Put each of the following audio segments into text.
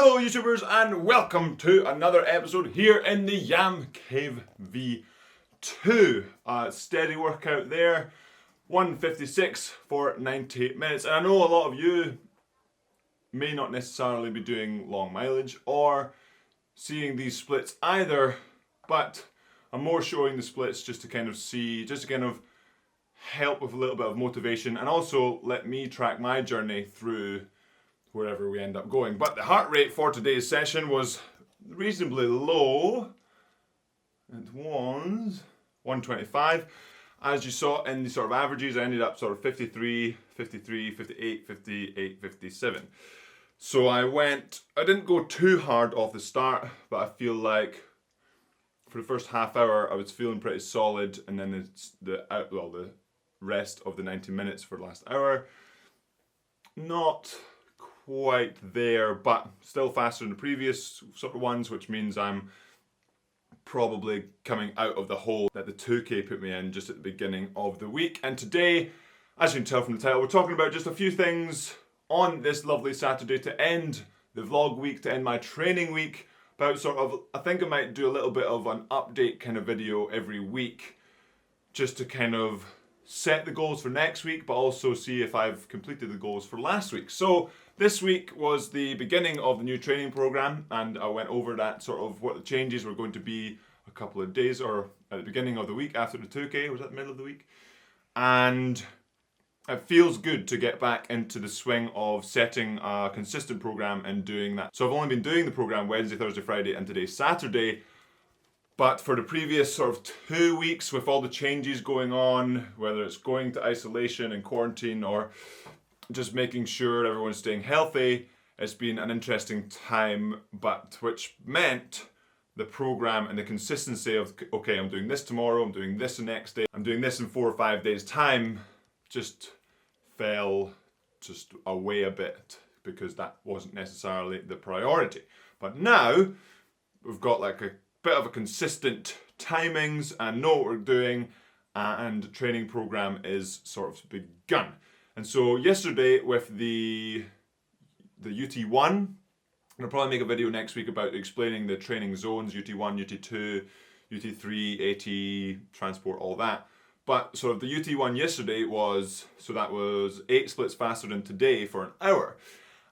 Hello YouTubers and welcome to another episode here in the Yam Cave V2. Steady workout there, 156 for 90 minutes. And I know a lot of you may not necessarily be doing long mileage or seeing these splits either, but I'm more showing the splits just to kind of see, just to kind of help with a little bit of motivation and also let me track my journey through wherever we end up going. But the heart rate for today's session was reasonably low. It was 125. As you saw in the sort of averages, I ended up sort of 53, 53, 58, 58, 57. So I didn't go too hard off the start, but I feel like for the first half hour I was feeling pretty solid, and then it's the rest of the 90 minutes for the last hour, not quite there, but still faster than the previous sort of ones, which means I'm probably coming out of the hole that the 2K put me in just at the beginning of the week. And today, as you can tell from the title, we're talking about just a few things on this lovely Saturday to end the vlog week, to end my training week. About sort of, I think I might do a little bit of an update kind of video every week, just to kind of set the goals for next week, but also see if I've completed the goals for last week. So this week was the beginning of the new training program, and I went over that sort of what the changes were going to be a couple of days, or at the beginning of the week after the 2K, was that the middle of the week? And it feels good to get back into the swing of setting a consistent program and doing that. So I've only been doing the program Wednesday, Thursday, Friday, and today's Saturday. But for the previous sort of 2 weeks, with all the changes going on, whether it's going to isolation and quarantine or just making sure everyone's staying healthy, it's been an interesting time, but which meant the program and the consistency of, okay, I'm doing this tomorrow, I'm doing this the next day, I'm doing this in 4 or 5 days time, just fell just away a bit because that wasn't necessarily the priority. But now we've got like a bit of a consistent timings and know what we're doing, and training program is sort of begun. And so yesterday with the UT1, I'll probably make a video next week about explaining the training zones, UT1, UT2, UT3, AT, transport, all that. But sort of the UT1 yesterday was, so that was 8 splits faster than today for an hour.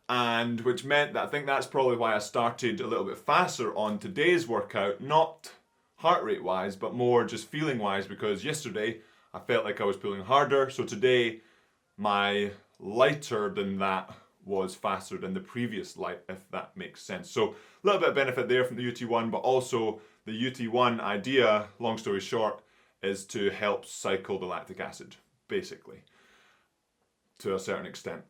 And which meant that I think that's probably why I started a little bit faster on today's workout, not heart rate wise, but more just feeling wise, because yesterday I felt like I was pulling harder. So today my lighter than that was faster than the previous light, if that makes sense. So a little bit of benefit there from the UT1, but also the UT1 idea, long story short, is to help cycle the lactic acid, basically, to a certain extent.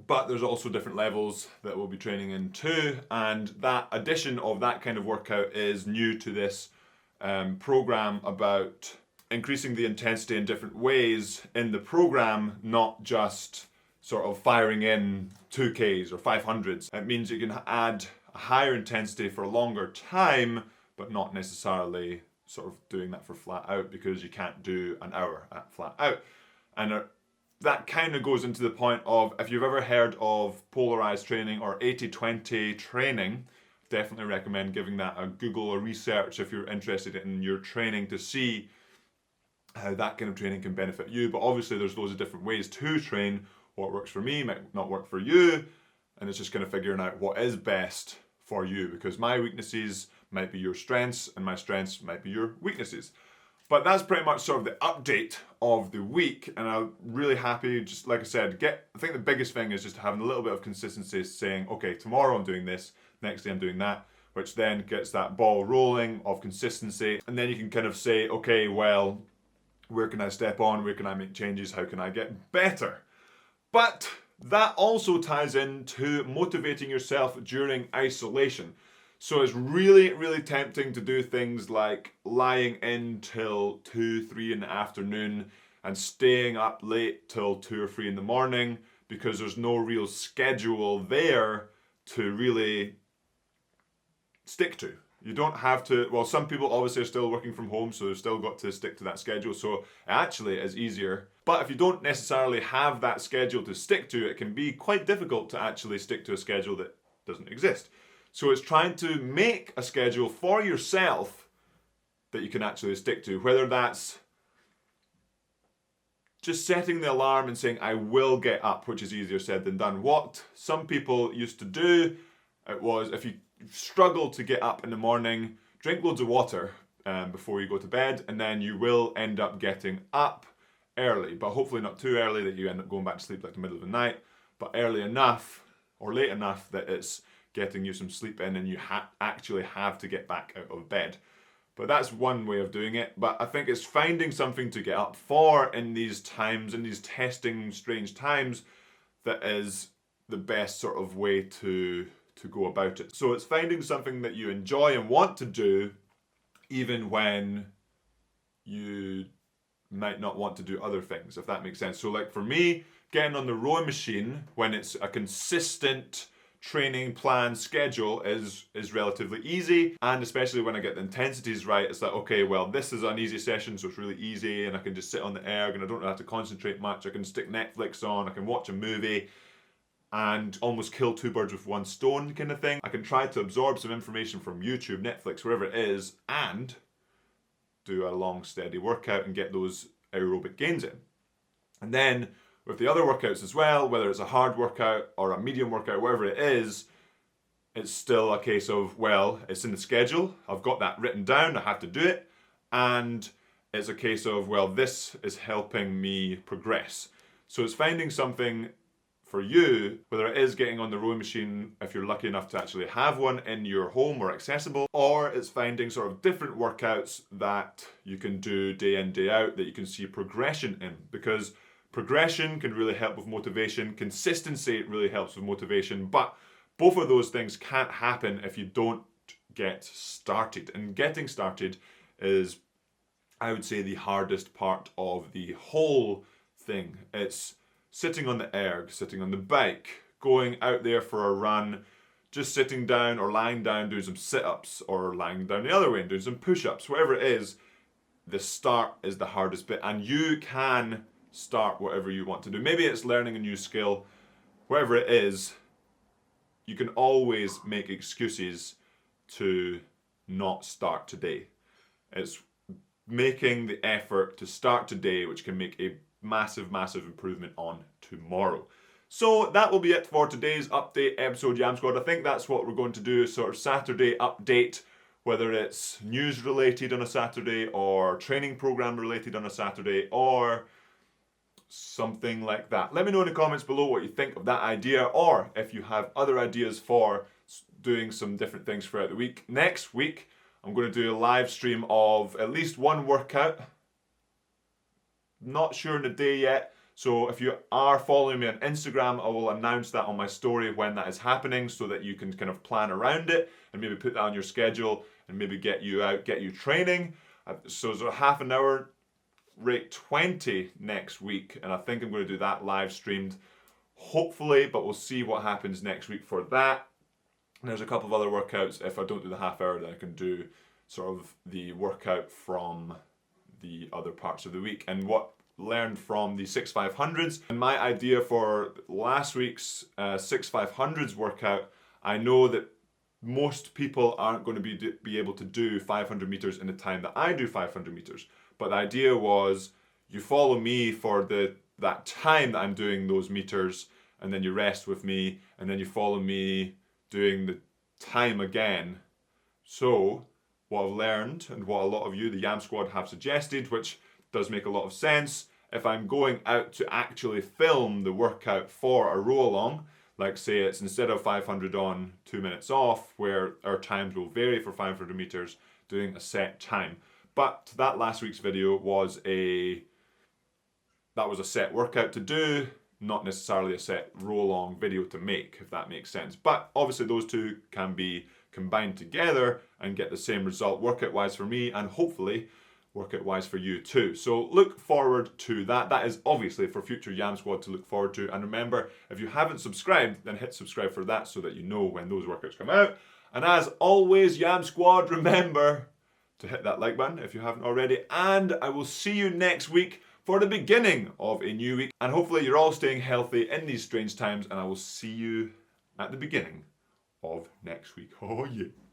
But there's also different levels that we'll be training in too, and that addition of that kind of workout is new to this program, about increasing the intensity in different ways in the program, not just sort of firing in 2Ks or 500s. It means you can add a higher intensity for a longer time, but not necessarily sort of doing that for flat out, because you can't do an hour at flat out. And that kind of goes into the point of, if you've ever heard of polarized training or 80-20 training, definitely recommend giving that a Google or research if you're interested in your training, to see how that kind of training can benefit you. But obviously there's loads of different ways to train. What works for me might not work for you, and it's just kind of figuring out what is best for you, because my weaknesses might be your strengths and my strengths might be your weaknesses. But that's pretty much sort of the update of the week, and I'm really happy, just like I said, I think the biggest thing is just having a little bit of consistency, saying, okay, tomorrow I'm doing this, next day I'm doing that, which then gets that ball rolling of consistency. And then you can kind of say, okay, well, where can I step on? Where can I make changes? How can I get better? But that also ties into motivating yourself during isolation. So it's really, really tempting to do things like lying in till 2, 3 in the afternoon and staying up late till 2 or 3 in the morning, because there's no real schedule there to really stick to. You don't have to, well, some people obviously are still working from home, so they've still got to stick to that schedule, so actually it's easier. But if you don't necessarily have that schedule to stick to, it can be quite difficult to actually stick to a schedule that doesn't exist. So it's trying to make a schedule for yourself that you can actually stick to, whether that's just setting the alarm and saying, I will get up, which is easier said than done. What some people used to do, it was if you struggle to get up in the morning, drink loads of water before you go to bed, and then you will end up getting up early, but hopefully not too early that you end up going back to sleep like the middle of the night, but early enough or late enough that it's getting you some sleep in and you actually have to get back out of bed. But that's one way of doing it. But I think it's finding something to get up for in these times, in these testing, strange times, that is the best sort of way to go about it. So it's finding something that you enjoy and want to do, even when you might not want to do other things, if that makes sense. So like for me, getting on the rowing machine when it's a consistent training plan schedule is relatively easy, and especially when I get the intensities right, it's like, okay, well, this is an easy session, so it's really easy and I can just sit on the erg and I don't have to concentrate much. I can stick Netflix on, I can watch a movie and almost kill two birds with one stone kind of thing. I can try to absorb some information from YouTube, Netflix, wherever it is, and do a long steady workout and get those aerobic gains in. And then with the other workouts as well, whether it's a hard workout or a medium workout, whatever it is, it's still a case of, well, it's in the schedule, I've got that written down, I have to do it, and it's a case of, well, this is helping me progress. So it's finding something for you, whether it is getting on the rowing machine, if you're lucky enough to actually have one in your home or accessible, or it's finding sort of different workouts that you can do day in, day out, that you can see progression in. Because progression can really help with motivation, consistency really helps with motivation, but both of those things can't happen if you don't get started. And getting started is, I would say, the hardest part of the whole thing. It's sitting on the erg, sitting on the bike, going out there for a run, just sitting down or lying down doing some sit-ups, or lying down the other way and doing some push-ups, whatever it is, the start is the hardest bit, and you can start whatever you want to do. Maybe it's learning a new skill, whatever it is, you can always make excuses to not start today. It's making the effort to start today, which can make a massive improvement on tomorrow. So that will be it for today's update episode, Yam Squad. I think that's what we're going to do, sort of Saturday update, whether it's news related on a Saturday or training program related on a Saturday or something like that. Let me know in the comments below what you think of that idea, or if you have other ideas for doing some different things throughout the week. Next week, I'm going to do a live stream of at least one workout. Not sure on the day yet, so if you are following me on Instagram, I will announce that on my story when that is happening, so that you can kind of plan around it and maybe put that on your schedule and maybe get you out, get you training. So it's a half an hour, rate 20 next week, and I think I'm going to do that live streamed, hopefully, but we'll see what happens next week for that. And there's a couple of other workouts. If I don't do the half hour, then I can do sort of the workout from the other parts of the week. And what learned from the 6-500s, and my idea for last week's 6-500s workout, I know that most people aren't going to be able to do 500 meters in the time that I do 500 meters. But the idea was, you follow me for that time that I'm doing those meters, and then you rest with me, and then you follow me doing the time again. So what I've learned, and what a lot of you, the Yam Squad, have suggested, which does make a lot of sense, if I'm going out to actually film the workout for a row along, like say it's instead of 500 on, 2 minutes off, where our times will vary for 500 meters, doing a set time. But that last week's video was a set workout to do, not necessarily a set row along video to make, if that makes sense. But obviously those two can be combined together and get the same result workout wise for me, and hopefully workout wise for you too. So look forward to that. That is obviously for future Yam Squad to look forward to. And remember, if you haven't subscribed, then hit subscribe for that, so that you know when those workouts come out. And as always, Yam Squad, remember to hit that like button if you haven't already. And I will see you next week for the beginning of a new week. And hopefully you're all staying healthy in these strange times, and I will see you at the beginning of next week. Oh yeah.